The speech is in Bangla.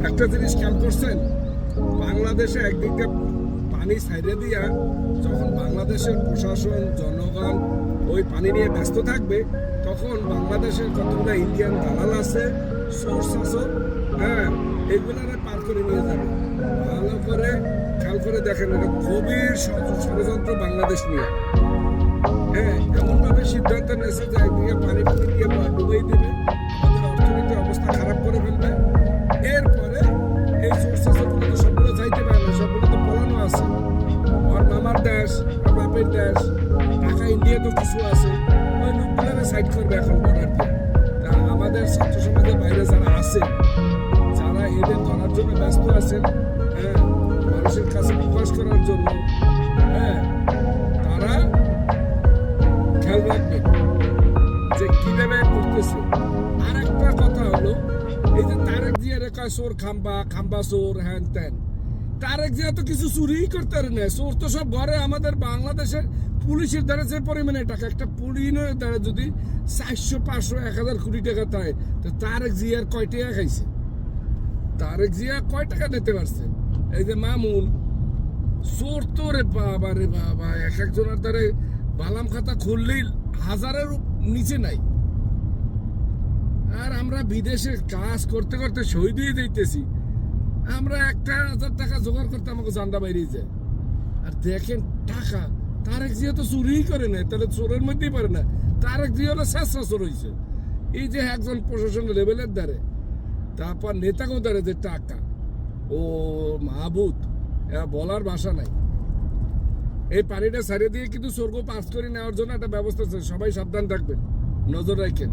একটা জিনিস খেয়াল করছেন, বাংলাদেশে একদিকে পানি সাইডে দিয়া যখন বাংলাদেশের প্রশাসন জনগণ ওই পানি নিয়ে ব্যস্ত থাকবে, তখন বাংলাদেশের কতগুলো ইন্ডিয়ান দালাল আছে, সোর্স আছে, হ্যাঁ, এগুলারে পার করে নিয়ে যাবে। ভালো করে খেয়াল করে দেখেন, এটা গভীর ষড়যন্ত্র বাংলাদেশ নিয়ে। হ্যাঁ, এমন ভাবে সিদ্ধান্ত নিয়েছে যে একদিকে পানি দিয়ে ডুবেই দেবে, আমাদের অর্থনৈতিক অবস্থা খারাপ করে ফেলবে। এরপরে এই সোর্সেসগুলো তো সবগুলো যাইতে পারে না, সবগুলো তো পলানো আছে। আর মামার দেশ, আর বাপের দেশ, ঢাকা ইন্ডিয়া তো কিছু আছে, ওই লোকগুলো সাইড করবে এখন বর্ডার দিয়ে। তা আমাদের ছাত্র সমাজের বাইরে যারা আছে, যারা এদের ধরার জন্য ব্যস্ত আছেন, হ্যাঁ, মানুষের কাছে প্রকাশ করার জন্য, হ্যাঁ, তারা খেয়াল রাখবেন যে কিভাবে করতেছে। আর একটা কথা হলো, এই যে তারেক জিয়া রেখা চোর খাম্বা চোর, হ্যান ত্যান, তারেক জিয়া তো কিছু চুরিই করতে পারে না। চোর তো সব ঘরে। আমাদের বাংলাদেশের পুলিশের দ্বারা যে পরিমাণে টাকা, একটা পুলিশের দ্বারা যদি 400, 500, 1000 কোটি টাকা থাকে, তো তারেক জিয়ার কয় টাকা খাইছে? তারেক জিয়া কয় টাকা দিতে পারছে? এই যে মামুন চোর তো রে বাবা রে বাবা, এক একজনের দ্বারা বালাম খাতা খুললেই 1000-এর নিচে নাই। আর আমরা বিদেশে কাজ করতে করতে শহীদ হয়ে যাইতেছি। আমরা 1000 টাকা জোগাড় করতে আমাকে জান্ডা বাইরে যায়। আর দেখেন টাকা, তারেক জিয়া তো চুরিই করে না, তাহলে চোরের মধ্যেই পারে না। তারেক জিয়া হলো শেষরা চোর হয়েছে। এই যে একজন প্রশাসন লেভেলের দ্বারে, তারপর নেতাকেও দ্বারে যে টাকা, ও মাহবুদ, এরা বলার ভাষা নাই। এই পানিটা ছাড়িয়ে দিয়ে কিন্তু স্বর্গ পাস করে নেওয়ার জন্য একটা ব্যবস্থা আছে। সবাই সাবধান থাকবেন, নজর রাখেন।